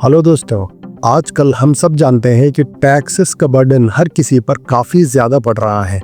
Hello दोस्तों, आजकल हम सब जानते हैं कि टैक्सेस का बर्डन हर किसी पर काफ़ी ज़्यादा पड़ रहा है,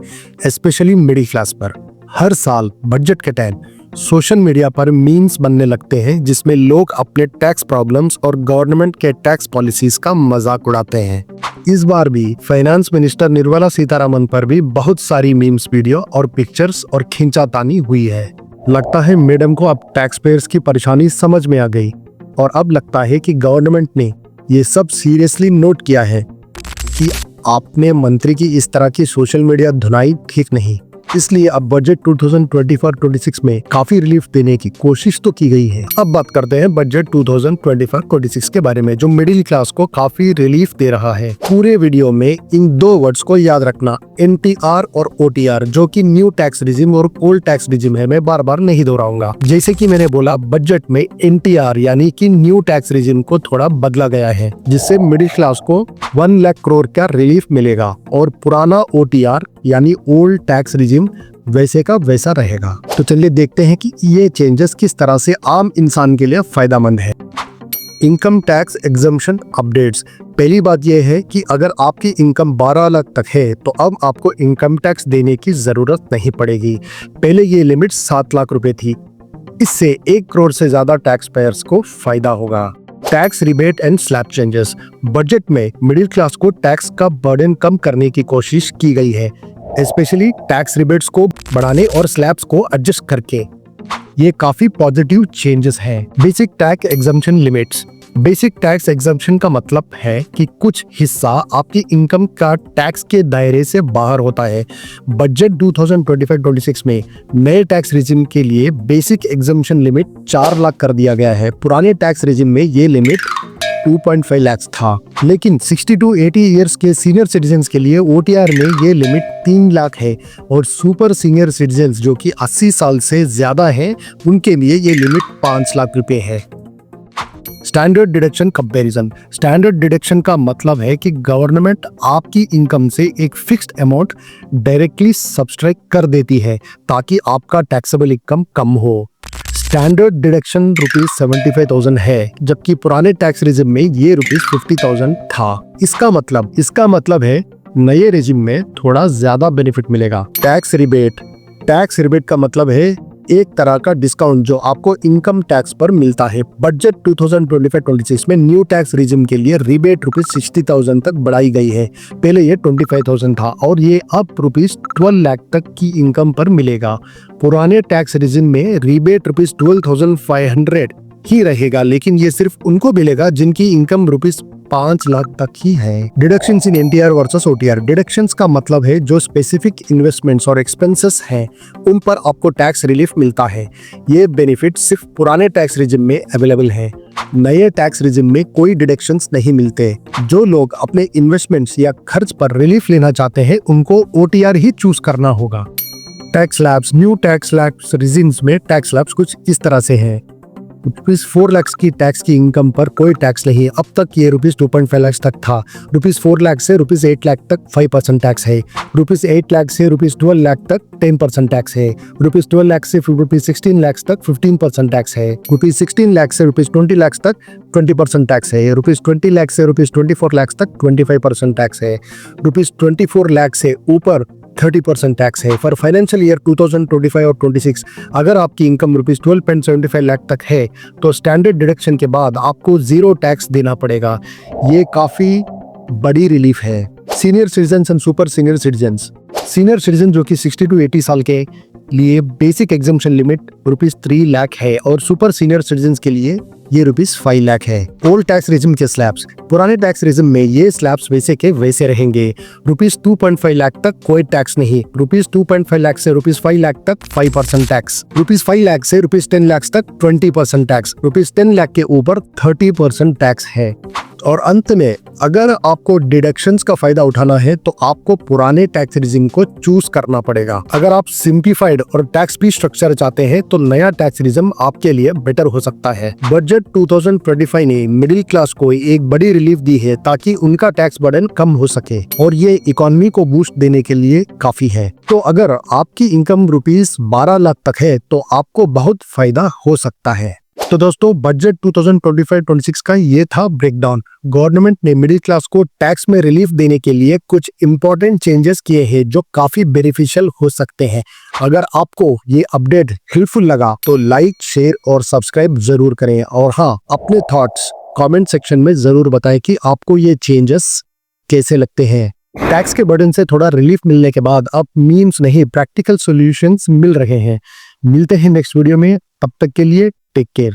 स्पेशली मिडिल क्लास पर। हर साल बजट के टाइम सोशल मीडिया पर मीम्स बनने लगते हैं जिसमें लोग अपने टैक्स प्रॉब्लम्स और गवर्नमेंट के टैक्स पॉलिसीज का मजाक उड़ाते हैं। इस बार भी फाइनेंस मिनिस्टर निर्मला सीतारमण पर भी बहुत सारी मीम्स वीडियो और पिक्चर्स और खींचातानी हुई है। लगता है मैडम को अब टैक्स पेयर्स की परेशानी समझ में आ गई और अब लगता है कि गवर्नमेंट ने ये सब सीरियसली नोट किया है कि आपने मंत्री की इस तरह की सोशल मीडिया धुनाई ठीक नहीं। इसलिए अब बजट 2024-26 में काफी रिलीफ देने की कोशिश तो की गई है। अब बात करते हैं बजट 2025-26 के बारे में, जो मिडिल क्लास को काफी रिलीफ दे रहा है। पूरे वीडियो में इन दो वर्ड्स को याद रखना, NTR और OTR, जो कि न्यू टैक्स रिजिम और ओल्ड टैक्स रिजिम है। मैं बार बार नहीं दोहराऊंगा। जैसे कि मैंने बोला, बजट में NTR यानी कि न्यू टैक्स रिजिम को थोड़ा बदला गया है, जिससे मिडिल क्लास को 1 लाख करोड़ का रिलीफ मिलेगा और पुराना OTR यानी ओल्ड टैक्स रिजिम वैसे का वैसा रहेगा। तो चलिए देखते हैं कि ये चेंजेस किस तरह से आम इंसान के लिए फायदेमंद है। Income tax exemption updates. पहली बात यह है कि अगर आपकी इनकम 12 लाख तक है तो अब आपको इनकम टैक्स देने की जरूरत नहीं पड़ेगी। पहले ये लिमिट 7 लाख रुपए थी। इससे 1 करोड़ से ज्यादा टैक्स पेयर्स को फायदा होगा। Tax rebate and slab changes. Budget में मिडिल क्लास को टैक्स का बर्डन कम करने की कोशिश की गई है, स्पेशली टैक्स रिबेट्स को बढ़ाने और स्लैब्स को एडजस्ट करके। ये काफी पॉजिटिव चेंजेस हैं। Basic tax exemption limits. Basic tax exemption का मतलब है कि कुछ हिस्सा आपकी इनकम का टैक्स के दायरे से बाहर होता है। बजट 2025-26 में नए टैक्स रिजिम के लिए बेसिक एग्जम्पशन लिमिट 4 लाख कर दिया गया है। पुराने टैक्स रिजिम में ये लिमिट 2.5 लाख था, लेकिन 60 to 80 ईयर्स के सीनियर सिटीजन्स के लिए OTR में ये लिमिट 3 लाख है और सुपर सीनियर सिटीजन्स जो कि 80 साल से ज्यादा हैं, उनके लिए ये लिमिट 5 लाख रुपए है। Standard deduction comparison. Standard deduction का मतलब है कि गवर्नमेंट आपकी इनकम से एक फिक्स्ड अमाउंट डायरेक्टली सब्सट्रैक्ट कर देती है ताकि आपका टैक्सेबल इनकम कम हो। स्टैंडर्ड डिडक्शन ₹75,000 है, जबकि पुराने टैक्स रिजिम में ये ₹50,000 था। इसका मतलब है नए रिजिम में थोड़ा ज्यादा बेनिफिट मिलेगा। Tax rebate. टैक्स रिबेट का मतलब है एक तरह का डिस्काउंट जो आपको इनकम टैक्स पर मिलता है। बजट 2025-26 में न्यू टैक्स रिजिम के लिए रिबेट ₹60,000 तक बढ़ाई गई है। पहले ये 25,000 था और ये अब ₹12 लाख तक की इनकम पर मिलेगा। पुराने टैक्स रिजिम में रिबेट ₹12,500 ही रहेगा, लेकिन ये सिर्फ उनको मिलेगा जिनकी इनकम ₹5 लाख तक ही है। डिडक्शंस इन NTR वर्सेस OTR। डिडक्शंस का मतलब है जो स्पेसिफिक इन्वेस्टमेंट्स और एक्सपेंसेस हैं उन पर आपको टैक्स रिलीफ मिलता है। ये बेनिफिट सिर्फ पुराने टैक्स रिजिम में अवेलेबल है। नए टैक्स रिजिम में कोई डिडक्शंस नहीं मिलते। जो लोग अपने इन्वेस्टमेंट्स या खर्च पर रिलीफ लेना चाहते हैं उनको OTR ही चूज करना होगा। Tax slabs. New tax slabs regimes में टैक्स स्लैब्स कुछ इस तरह से हैं। ₹4 लाख की टैक्स की इनकम पर कोई टैक्स नहीं। अब तक ये ₹2.5 लाख तक था। ₹4 लाख से ₹8 लाख तक 5% टैक्स है। ₹8 लाख से ₹12 लाख तक 10% टैक्स है। ₹12 लाख से ₹16 लाख तक 15% टैक्स है। ₹16 लाख से ₹20 लाख तक 20% टैक्स है। ₹20 लाख से ₹24 लाख तक 25% टैक्स है। ₹24 लाख से ऊपर 30% टैक्स है। फॉर फाइनेंशियल ईयर 2025 और 26 अगर आपकी इनकम ₹12.75 लाख तक है तो स्टैंडर्ड डिडक्शन के बाद आपको 0 टैक्स देना पड़ेगा। ये काफी बड़ी रिलीफ है। Senior citizens and super senior citizens. Senior citizen जो कि 60 to 80 साल के लिए बेसिक एग्जम्पशन लिमिट ₹3 लाख है और सुपर सीनियर सिटीजन्स के लिए ये ₹5 लाख है। ओल्ड टैक्स रिजिम के स्लैब्स। पुराने टैक्स रिजिम में ये स्लैब्स वैसे के वैसे रहेंगे। ₹2.5 लाख तक कोई टैक्स नहीं। ₹2.5 लाख से ₹5 लाख तक 5% टैक्स। ₹5 लाख से ₹10 लाख तक 20% टैक्स। ₹10 लाख के ऊपर 30% टैक्स है। और अंत में अगर आपको डिडक्शंस का फायदा उठाना है तो आपको पुराने टैक्स रिजिम को चूज करना पड़ेगा। अगर आप सिंप्लीफाइड और टैक्स फ्री स्ट्रक्चर चाहते हैं तो नया टैक्स रिजिम आपके लिए बेटर हो सकता है। बजट 2025 ने मिडिल क्लास को एक बड़ी रिलीफ दी है ताकि उनका टैक्स बर्डन कम हो सके और ये इकोनॉमी को बूस्ट देने के लिए काफी है। तो अगर आपकी इनकम ₹12 लाख तक है तो आपको बहुत फायदा हो सकता है। तो दोस्तों बजट 2025-26 का ये था ब्रेकडाउन। गवर्नमेंट ने मिडिल क्लास को टैक्स में रिलीफ देने के लिए कुछ इंपॉर्टेंट चेंजेस किए हैं जो काफी बेनिफिशियल हो सकते हैं। अगर आपको ये अपडेट हेल्पफुल लगा तो लाइक, शेयर और सब्सक्राइब जरूर करें। और हाँ, अपने थॉट्स कमेंट सेक्शन में जरूर बताएं कि आपको ये चेंजेस कैसे लगते हैं। टैक्स के बर्डन से थोड़ा रिलीफ मिलने के बाद अब मीम्स नहीं, प्रैक्टिकल सॉल्यूशंस मिल रहे हैं। मिलते हैं नेक्स्ट वीडियो में, तब तक के लिए टेक केयर।